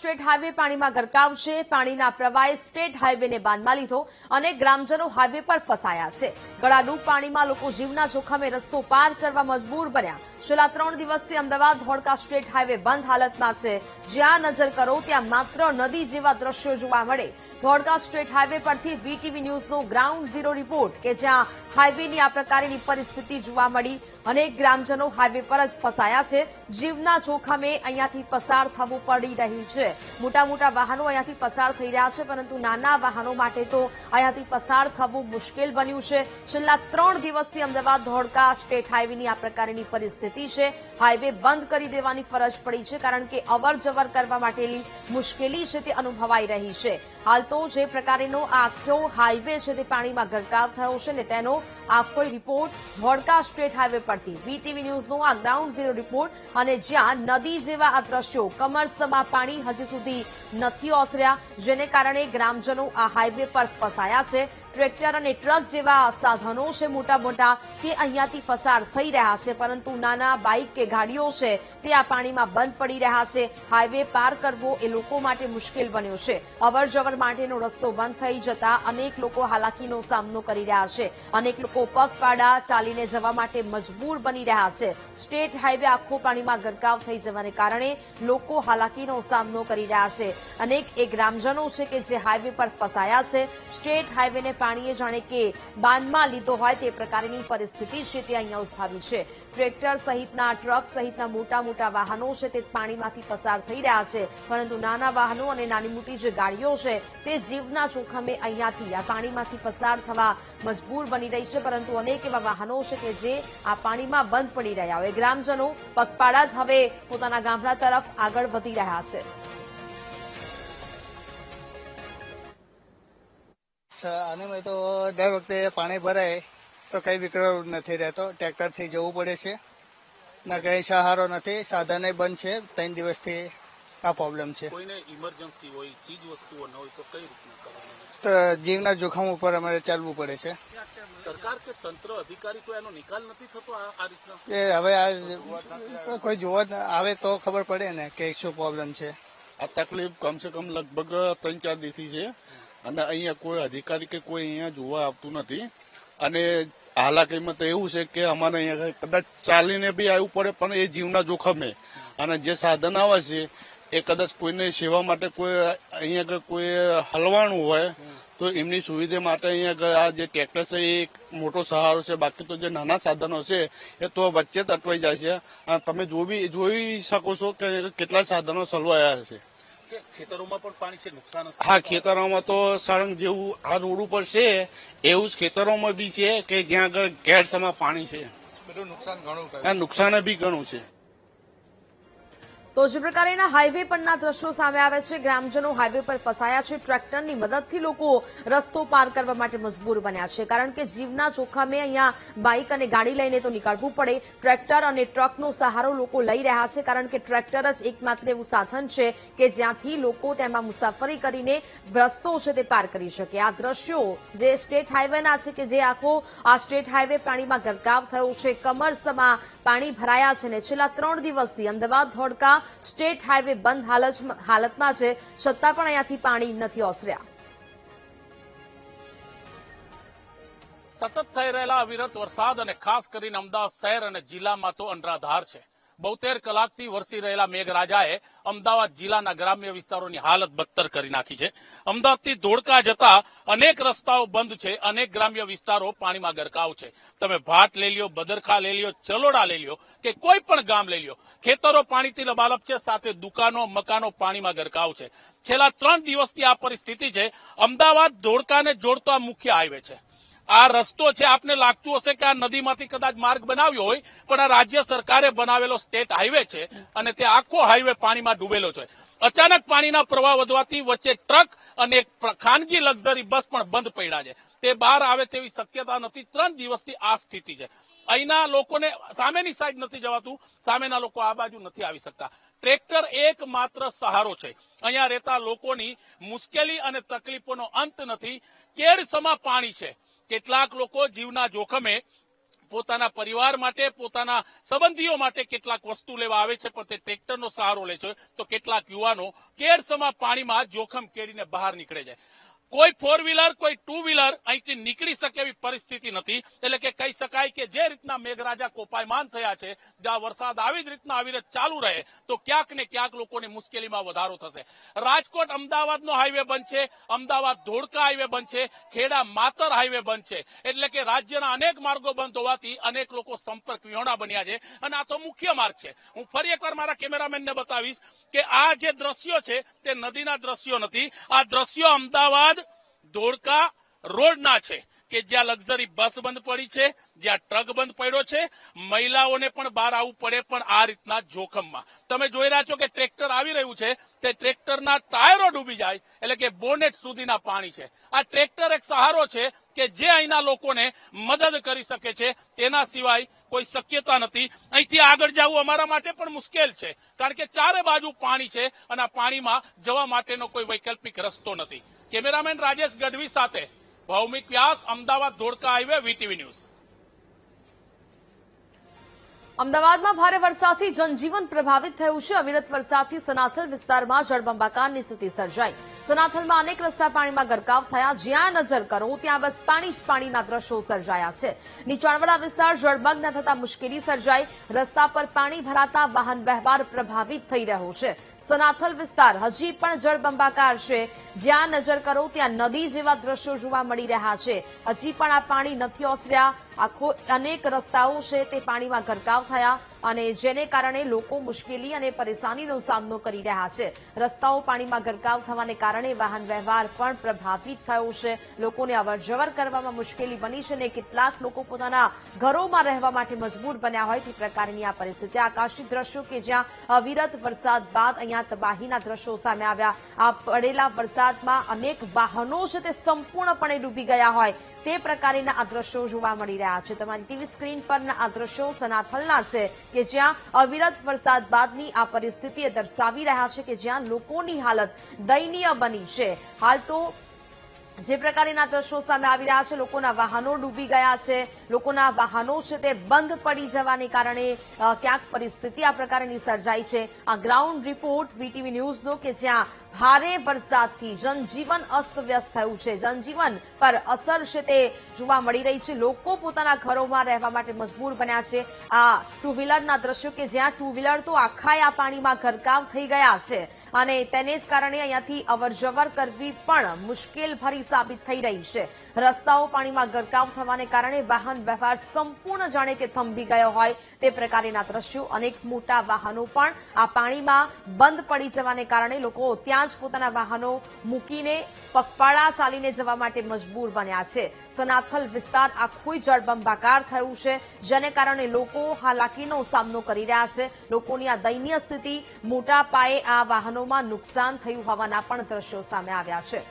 State highway પાણીમાં ગરકાવ છે। પાણીના પ્રવાહે સ્ટેટ હાઈવેને બાંધમાં લીધો અને ગ્રામજનો હાઈવે પર ફસાયા છે। ગળાડૂબ પાણીમાં લોકો જીવના જોખમે રસ્તો પાર કરવા મજબૂર બન્યા। છેલ્લા 3 દિવસથી અમદાવાદ ધોળકા સ્ટેટ હાઈવે બંધ હાલતમાં છે। જ્યાં નજર કરો ત્યાં માત્ર નદી જેવા દ્રશ્યો જોવા મળે। ધોળકા સ્ટેટ હાઈવે પરથી વીટીવી ન્યૂઝનો ગ્રાઉન્ડ ઝીરો રિપોર્ટ કે જ્યાં હાઈવેની આ પ્રકારની પરિસ્થિતિ જોવા મળી। અનેક ગ્રામજનો હાઈવે પર જ ફસાયા છે। જીવના જોખમે અહીંયાથી પસાર થવું પડી રહ્યું છે। મોટા મોટા વાહનો અહીંયાથી પસાર થઈ રહ્યા છે, પરંતુ નાના વાહનો માટે તો અહીંયાથી પસાર થવું મુશ્કેલ બન્યું છે। છેલ્લા 3 દિવસથી અમદાવાદ ધોળકા સ્ટેટ હાઈવેની આ પ્રકારની પરિસ્થિતિ છે। હાઈવે બંધ કરી દેવાની ફરજ પડી છે, કારણ કે અવર જવર કરવા માટેની મુશ્કેલી છે તે અનુભવાઈ રહી છે। હાલ તો જે પ્રકારનો આખો હાઈવે છે તે પાણીમાં ગરકાવ થયો છે ને તેનો આખો રિપોર્ટ ધોળકા સ્ટેટ હાઈવે પરથી વીટીવી ન્યૂઝનો આ ગ્રાઉન્ડ ઝીરો રિપોર્ટ, અને જ્યાં નદી જેવા આ દ્રશ્યો કમરસમાં પાણી હજી સુધી નથી ઓસર્યા, જેને કારણે ગ્રામજનો આ હાઈવે પર ફસાયા છે। ટ્રેક્ટર અને ટ્રક જેવા સાધનો છે મોટા મોટા તે અહીંયાથી પસાર થઈ રહ્યા છે, પરંતુ નાના બાઇક કે ગાડીઓ છે તે આ પાણીમાં બંધ પડી રહ્યા છે। હાઈવે પાર કરવો એ લોકો માટે મુશ્કેલ બન્યો છે। અવર જવર માટેનો રસ્તો બંધ થઈ જતા અનેક લોકો હાલાકીનો સામનો કરી રહ્યા છે। અનેક લોકો પગપાળા ચાલીને જવા માટે મજબૂર બની રહ્યા છે। સ્ટેટ હાઈવે આખો પાણીમાં ગરકાવ થઈ જવાને કારણે લોકો હાલાકીનો સામનો કરી રહ્યા છે। અનેક એ ગ્રામજનો છે કે જે હાઈવે પર ફસાયા છે। સ્ટેટ હાઈવેને પાણીએ જાણે કે બાંધમાં લીધો હોય તે પ્રકારની પરિસ્થિતિ છે તે અહીંયા ઉદ્ભવી છે। ટ્રેક્ટર સહિતના ટ્રક સહિતના મોટા મોટા વાહનો છે તે પાણીમાંથી પસાર થઈ રહ્યા છે, પરંતુ નાના વાહનો અને નાની મોટી જે ગાડીઓ છે તે જીવના જોખમે અહીંયાથી આ પાણીમાંથી પસાર થવા મજબૂર બની રહી છે। પરંતુ અનેક એવા વાહનો છે કે જે આ પાણીમાં બંધ પડી રહ્યા હોય। ગ્રામજનો પગપાળા જ હવે પોતાના ગામડા તરફ આગળ વધી રહ્યા છે। અને મેં તો દર વખતે પાણી ભરાય તો કઈ વિકલ્પ નથી રહેતો। ટ્રેક્ટરથી જવું પડે છે, ના કઈ સહારો નથી, સાધન બંધ છે। 3 દિવસથી આ પ્રોબ્લેમ છે। કોઈને ઇમરજન્સી હોય, ચીજ વસ્તુઓ ન હોય તો કઈ રીતના કરવાનું? તો જીવના જોખમ ઉપર અમારે ચાલવું પડે છે। સરકાર કે તંત્ર અધિકારી કોઈ એનો નિકાલ નથી થતો આ રીતના? એ હવે આ કોઈ જોવા આવે તો ખબર પડે ને કે શું પ્રોબ્લેમ છે। આ તકલીફ કમસે કમ લગભગ 3-4 દિવસથી છે, અને અહીંયા કોઈ અધિકારી કે કોઈ અહીંયા જોવા આવતું નથી। અને હાલાકીમાં તો એવું છે કે અમારે અહીંયા કદાચ ચાલીને બી આવવું પડે, પણ એ જીવના જોખમે। અને જે સાધન આવે છે એ કદાચ કોઈને સેવા માટે કોઈ અહીંયા કોઈ હલવાણું હોય તો એમની સુવિધા માટે અહીંયા આ જે ટ્રેક્ટર છે એ એક મોટો સહારો છે। બાકી તો જે નાના સાધનો છે એ તો વચ્ચે જ અટવાઈ જાય છે। અને તમે જોઈ શકો છો કે કેટલા સાધનો સલવાયા છે। ખેતરોમાં પણ પાણી છે, નુકસાન હશે? હા, ખેતરોમાં તો સળંગ જેવું આ રોડ ઉપર છે એવું જ ખેતરોમાં બી છે કે જ્યાં આગળ ગેરસમા પાણી છે। બધું નુકસાન ઘણું થયું, નુકસાન બી ઘણું છે। તો જે પ્રકારના હાઈવે પરના દ્રશ્યો સામે આવે છે, ગ્રામજનો હાઈવે પર ફસાયા છે। ટ્રેક્ટરની મદદથી લોકો રસ્તો પાર કરવા માટે મજબૂર બન્યા છે, કારણ કે જીવના જોખમે અહીંયા બાઇક અને ગાડી લઈને તો નીકળવું પડે। ટ્રેક્ટર અને ટ્રકનો સહારો લોકો લઈ રહ્યા છે, કારણ કે ટ્રેક્ટર જ એકમાત્ર એવું સાધન છે કે જ્યાંથી લોકો તેમાં મુસાફરી કરીને રસ્તો છે તે પાર કરી શકે। આ દ્રશ્યો જે સ્ટેટ હાઈવેના છે કે જે આખો આ સ્ટેટ હાઈવે પાણીમાં ગરકાવ થયો છે, કમરસમાં પાણી ભરાયા છે, ને છેલ્લા 3 દિવસથી અમદાવાદ ધોળકા સ્ટેટ હાઈવે બંધ હાલતમાં છે, છતાં પણ અહીંયાથી પાણી નથી ઓસર્યા। સતત થઈ રહેલા અવિરત વરસાદ અને ખાસ કરીને અમદાવાદ શહેર અને જિલ્લામાં તો અનરાધાર છે। 72 કલાકથી વરસી રહેલા મેઘરાજાએ અમદાવાદ જિલ્લાના ગ્રામ્ય વિસ્તારોની હાલત બદતર કરી નાખી છે। અમદાવાદથી ધોળકા જતા અનેક રસ્તાઓ બંધ છે, અનેક ગ્રામ્ય વિસ્તારો પાણીમાં ગરકાવ છે। તમે ભાટ લઈ લ્યો, બદરખા લઈ લ્યો, ચલોડા લઈ લ્યો કે કોઈ પણ ગામ લઈ લ્યો, ખેતરો પાણીથી લબાલબ છે, સાથે દુકાનો મકાનો પાણીમાં ગરકાવ છે। છેલ્લા 3 દિવસથી આ પરિસ્થિતિ છે। અમદાવાદ ધોળકાને જોડતો આ મુખ્ય હાઈવે છે। આ રસ્તો છે, આપને લાગતું હશે કે આ નદીમાંથી કદાચ માર્ગ બનાવ્યો હોય, પણ આ રાજ્ય સરકારે બનાવેલો સ્ટેટ હાઈવે છે, અને તે આખો હાઈવે પાણીમાં ડૂબેલો છે। અચાનક પાણીના પ્રવાહ વધવાથી વચ્ચે ટ્રક અને એક ખાનગી લક્ઝરી બસ પણ બંધ પડ્યા છે। તે બહાર આવે તેવી શક્યતા નથી। 3 દિવસથી આ સ્થિતિ છે। અહીંના લોકોને સામેની સાઈડ નથી જવાતું, સામેના લોકો આ બાજુ નથી આવી શકતા। ટ્રેક્ટર એકમાત્ર સહારો છે। અહીંયા રહેતા લોકોની મુશ્કેલી અને તકલીફોનો અંત નથી। કેડસમાં પાણી છે, કેટલાક લોકો જીવના જોખમે પોતાના પરિવાર માટે, પોતાના સંબંધીઓ માટે કેટલાક વસ્તુ લેવા આવે છે, પણ તે ટ્રેક્ટરનો સહારો લે છે, તો કેટલાક યુવાનો કેડસમા પાણીમાં જોખમ કેરીને બહાર નીકળે છે. કોઈ ફોર વ્હીલર, કોઈ ટુ વ્હીલર અહીંથી નીકળી શકે એવી પરિસ્થિતિ નથી. એટલે કે કહી શકાય કે જે રીતના મેઘરાજા કોપાયમાન થયા છે, જ્યાં વરસાદ આવી જ રીતના અવિરત ચાલુ રહે તો ક્યાંક ને ક્યાંક લોકોની મુશ્કેલીમાં વધારો થશે. રાજકોટ અમદાવાદનો હાઈવે બંધ છે, અમદાવાદ ધોળકા હાઈવે બંધ છે, ખેડા માતર હાઈવે બંધ છે. એટલે કે રાજ્યના અનેક માર્ગો બંધ હોવાથી અનેક લોકો સંપર્ક વિહોણા બન્યા છે, અને આ તો મુખ્ય માર્ગ છે. હું ફરી એકવાર મારા કેમેરામેનને બતાવીશ કે આ જે દ્રશ્યો છે તે નદીના દ્રશ્યો નથી. આ દ્રશ્યો અમદાવાદ ધોળકા રોડના છે કે જ્યાં લક્ઝરી બસ બંધ પડી છે, જ્યાં ટ્રક બંધ પડ્યો છે. મહિલાઓને પણ બહાર આવવું પડે, પણ આ રીતના જોખમમાં. તમે જોઈ રહ્યા છો કે ટ્રેક્ટર આવી રહ્યું છે, તે ટ્રેક્ટરના ટાયરો ડૂબી જાય, એટલે કે બોનેટ સુધીના પાણી છે. આ ટ્રેક્ટર એક સહારો છે કે જે અહીંના લોકોને મદદ કરી શકે છે, તેના સિવાય કોઈ શક્યતા નથી. અહીંથી આગળ જવું અમારા માટે પણ મુશ્કેલ છે, કારણ કે ચારે બાજુ પાણી છે અને આ પાણીમાં જવા માટેનો કોઈ વૈકલ્પિક રસ્તો નથી. કેમેરામેન રાજેશ ગઢવી સાથે Bhaumik Vyas, Ahmedabad Dholka highway, VTV news. અમદાવાદમાં ભારે વરસાદથી જનજીવન પ્રભાવિત થયું છે. અવિરત વરસાદથી સનાથલ વિસ્તારમાં જળબંબાકારની સ્થિતિ સર્જાઈ. સનાથલમાં અનેક રસ્તા પાણીમાં ગરકાવ થયા. જ્યાં નજર કરો ત્યાં બસ પાણી જ પાણીના દ્રશ્યો સર્જાયા છે. નીચાણવાળા વિસ્તાર જળમગ્ન થતા મુશ્કેલી સર્જાઈ. રસ્તા પર પાણી ભરાતા વાહન વ્યવહાર પ્રભાવિત થઈ રહ્યો છે. સનાથલ વિસ્તાર હજી પણ જળબંબાકાર છે. જ્યાં નજર કરો ત્યાં નદી જેવા દ્રશ્યો જોવા મળી રહ્યા છે. હજી પણ આ પાણી નથી ઓસર્યા. અનેક રસ્તાઓ છે તે પાણીમાં ગરકાવ થયા, અને જેને કારણે લોકો મુશ્કેલી અને પરેશાનીનો સામનો કરી રહ્યા છે. રસ્તાઓ પાણીમાં ગરકાવ થવાને કારણે વાહન વ્યવહાર પણ પ્રભાવિત થયો છે. લોકોને અવરજવર કરવામાં મુશ્કેલી બની છે, અને કેટલાક લોકો પોતાના ઘરોમાં રહેવા માટે મજબૂર બન્યા હોય તે પ્રકારની આ પરિસ્થિતિ. આકાશી દ્રશ્યો કે જ્યાં અવિરત વરસાદ બાદ અહીંયા તબાહીના દ્રશ્યો સામે આવ્યા. આ પડેલા વરસાદમાં અનેક વાહનો છે તે સંપૂર્ણપણે ડૂબી ગયા હોય તે પ્રકારના આ દ્રશ્યો જોવા મળી રહ્યા છે. તમારી ટીવી સ્ક્રીન પરના આ દ્રશ્યો સનાથલના છે કે જ્યાં અવિરત વરસાદ બાદની આ પરિસ્થિતિ દર્શાવી રહ્યા છે કે જ્યાં લોકોની હાલત દયનીય બની છે. હાલ તો જે પ્રકારના દ્રશ્યો સામે આવી રહ્યા છે, લોકોના વાહનો ડૂબી ગયા છે. લોકોના વાહનો છે તે બંધ પડી જવાને કારણે ક્યાંક પરિસ્થિતિ આ પ્રકારની સર્જાઈ છે. આ ગ્રાઉન્ડ રિપોર્ટ વીટીવી ન્યૂઝનો કે જ્યાં ભારે વરસાદથી જનજીવન અસ્તવ્યસ્ત થયું છે. જનજીવન પર અસર છે તે જોવા મળી રહી છે. લોકો પોતાના ઘરોમાં રહેવા માટે મજબૂર બન્યા છે. આ ટુ વ્હીલરના દ્રશ્યો કે જ્યાં ટુ વ્હીલર તો આખા આ પાણીમાં ગરકાવ થઈ ગયા છે, અને તેને જ કારણે અહીંયાથી અવરજવર કરવી પણ મુશ્કેલ ભરી સાબિત થઈ રહી છે. રસ્તાઓ પાણીમાં ગરકાવ થવાને કારણે વાહન વ્યવહાર સંપૂર્ણ જાણે કે થંભી ગયો હોય તે પ્રકારના દ્રશ્યો. અનેક મોટા વાહનો પણ આ પાણીમાં બંધ પડી જવાને કારણે લોકો ત્યાં જ પોતાના વાહનો મૂકીને પગપાળા ચાલીને જવા માટે મજબૂર બન્યા છે. સનાથલ વિસ્તાર આખું જળબંબાકાર થયું છે, જેને કારણે લોકો હાલાકીનો સામનો કરી રહ્યા છે. લોકોની આ દયનીય સ્થિતિ, મોટા પાયે આ વાહનોમાં નુકસાન થયું હોવાના પણ દ્રશ્યો સામે આવ્યા છે.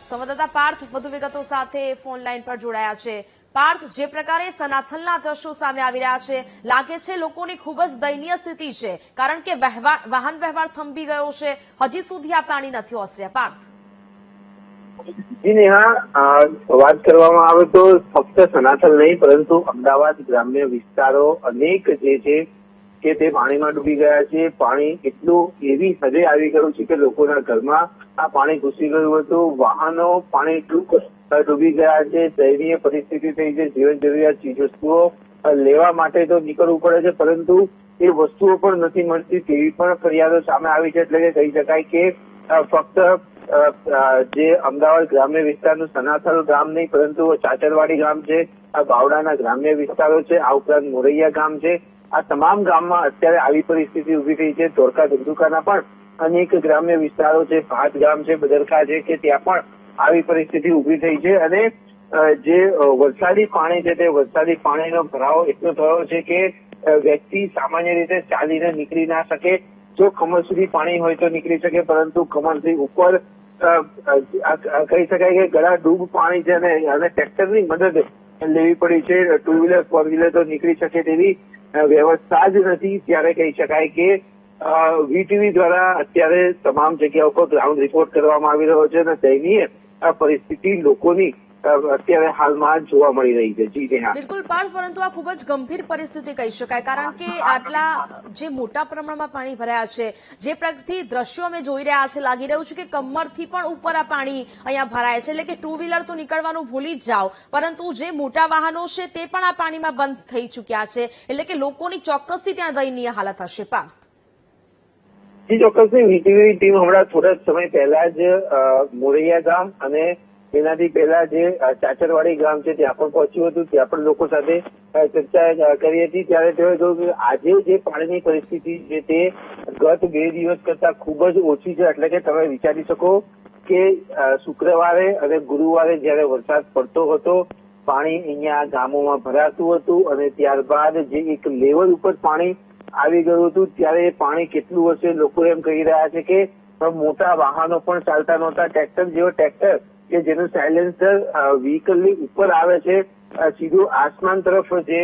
સંવાદદાતા પાર્થ વધુ વિગતો સાથે ફોન લાઈન પર જોડાયા છે. પાર્થ, જે પ્રકારે સનાથલના દ્રશ્યો સામે આવી રહ્યા છે, લાગે છે લોકોની ખૂબ જ દયનીય સ્થિતિ છે, કારણ કે વાહન વ્યવહાર થંભી ગયો છે. હજી સુધી આ પાણી નથી ઓસર્યા. પાર્થ. જી નેહા, વાત કરવામાં આવે તો ફક્ત સનાથલ નહીં પરંતુ અમદાવાદ ગ્રામ્ય વિસ્તારો અનેક જે છે કે તે પાણીમાં ડૂબી ગયા છે. પાણી એટલું એવી હદે આવી ગયું છે કે લોકોના ઘરમાં આ પાણી ઘૂસી ગયું હતું. વાહનો પાણી એટલું ડૂબી ગયા છે. દયનીય પરિસ્થિતિ થઈ છે. જીવન જરૂરિયાત ચીજવસ્તુઓ લેવા માટે તો નીકળવું પડે છે, પરંતુ એ વસ્તુઓ પણ નથી મળતી તેવી પણ ફરિયાદો સામે આવી છે. એટલે કે કહી શકાય કે ફક્ત જે અમદાવાદ ગ્રામ્ય વિસ્તારનું સનાથલ ગામ નહીં, પરંતુ ચાચરવાડી ગામ છે, આ બાવડાના ગ્રામ્ય વિસ્તારો છે, આ ઉપરાંત મોરૈયા ગામ છે. આ તમામ ગામમાં અત્યારે આવી પરિસ્થિતિ ઉભી થઈ છે. ધોળકા ધંધુકાના પણ અનેક ગ્રામ્ય વિસ્તારો છે, ભાત ગામ છે, બદરખા છે, કે ત્યાં પણ આવી પરિસ્થિતિ ઉભી થઈ છે. અને જે વરસાદી પાણી છે તે વરસાદી પાણીનો ભરાવો એટલો થયો છે કે વ્યક્તિ સામાન્ય રીતે ચાલીને નીકળી ના શકે. જો કમર સુધી પાણી હોય તો નીકળી શકે, પરંતુ કમરથી ઉપર કહી શકાય કે ગળા ડૂબ પાણી છે, અને ટ્રેક્ટરની મદદ લેવી પડી છે. ટુ વ્હીલર, ફોર વ્હીલર તો નીકળી શકે તેવી વ્યવસ્થા જ નથી. ત્યારે કહી શકાય કે વીટીવી દ્વારા અત્યારે તમામ જગ્યાઓ પર ગ્રાઉન્ડ રિપોર્ટ કરવામાં આવી રહ્યો છે, અને દયનીય આ પરિસ્થિતિ લોકોની અત્યારે હાલમાં જોવા મળી રહી છે. જી નેહા. બિલકુલ પાર્થ, પરંતુ આ ખૂબ જ ગંભીર પરિસ્થિતિ કહી શકાય, કારણ કે આટલા જે મોટા પ્રમાણમાં પાણી ભરાયા છે, જે પ્રકારથી દ્રશ્યો અમે જોઈ રહ્યા છે, લાગી રહ્યું છે કે કમરથી પણ ઉપર આ પાણી અહીંયા ભરાય છે. એટલે કે ટુ વ્હીલર તો નીકળવાનું ભૂલી જ જાઓ, પરંતુ જે મોટા વાહનો છે તે પણ આ પાણીમાં બંધ થઈ ચૂક્યા છે. એટલે કે લોકોની ચોક્કસથી ત્યાં દયનીય હાલત હશે. પાર્થ. જી ચોક્કસની વીટીવી ટીમ હમણાં થોડા સમય પહેલા જ મોરૈયા ગામ અને તેનાથી પહેલા જે ચાચરવાડી ગામ છે ત્યાં પણ પહોંચ્યું હતું. ત્યાં પણ લોકો સાથે ચર્ચા કરી હતી. ત્યારે તેઓએ કહ્યું કે આજે જે પાણીની પરિસ્થિતિ છે તે ગત 2 દિવસ કરતા ખૂબ જ ઓછી છે. એટલે કે તમે વિચારી શકો કે શુક્રવારે અને ગુરુવારે જયારે વરસાદ પડતો હતો, પાણી અહીંયા ગામોમાં ભરાતું હતું અને ત્યારબાદ જે એક લેવલ ઉપર પાણી આવી ગયું હતું, ત્યારે પાણી કેટલું હશે લોકો એમ કહી રહ્યા છે કે મોટા વાહનો પણ ચાલતા નહોતા. ટ્રેક્ટર કે જેનું સાયલેન્સર વ્હીકલની ઉપર આવે છે, સીધું આસમાન તરફ જે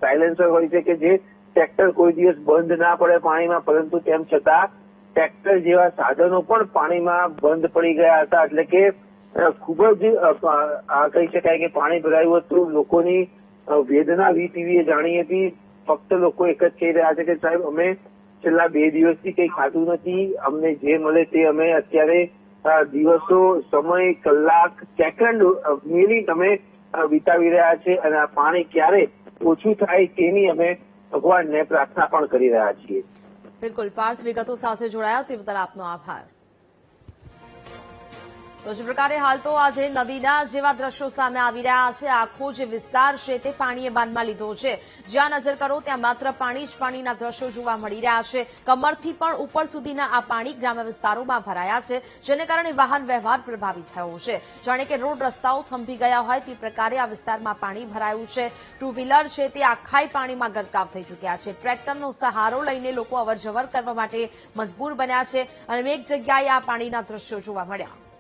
સાયલેન્સર હોય છે કે જે ટ્રેક્ટર કોઈ દિવસ બંધ ના પડે પાણીમાં, પરંતુ તેમ છતાં ટ્રેક્ટર જેવા સાધનો પણ પાણીમાં બંધ પડી ગયા હતા. એટલે કે ખૂબ જ કહી શકાય કે પાણી ભરાયું હતું. લોકોની વેદના વીટીવીએ જાણી હતી. ફક્ત લોકો એક જ કહી રહ્યા છે કે સાહેબ અમે છેલ્લા 2 દિવસથી કંઈ ખાધું નથી, અમને જે મળે તે અમે અત્યારે દિવસો, સમય, કલાક, સેકન્ડ, મિનિટ અમે વિતાવી રહ્યા છે અને આ પાણી ક્યારે ઓછું થાય તેની અમે ભગવાનને પ્રાર્થના પણ કરી રહ્યા છીએ. બિલકુલ પાર્થ, વિગતો સાથે જોડાયા તે બદલ આપનો આભાર. તો જે પ્રકારે હાલ તો આજે નદીના જેવા દ્રશ્યો સામે આવી રહ્યા છે. આખો જે વિસ્તાર છે તે પાણીએ બાનમાં લીધો છે. જ્યાં નજર કરો ત્યાં માત્ર પાણી જ પાણીના દ્રશ્યો જોવા મળી રહ્યા છે. કમરથી પણ ઉપર સુધીના આ પાણી ગ્રામ્ય વિસ્તારોમાં ભરાયા છે, જેને કારણે વાહન વ્યવહાર પ્રભાવિત થયો છે. જાણે કે રોડ રસ્તાઓ થંભી ગયા હોય તે પ્રકારે આ વિસ્તારમાં પાણી ભરાયું છે. ટુ વ્હીલર છે તે આખાય પાણીમાં ગરકાવ થઈ ચૂક્યા છે. ટ્રેક્ટરનો સહારો લઈને લોકો અવરજવર કરવા માટે મજબૂર બન્યા છે અને એક જગ્યાએ આ પાણીના દ્રશ્યો જોવા મળ્યા.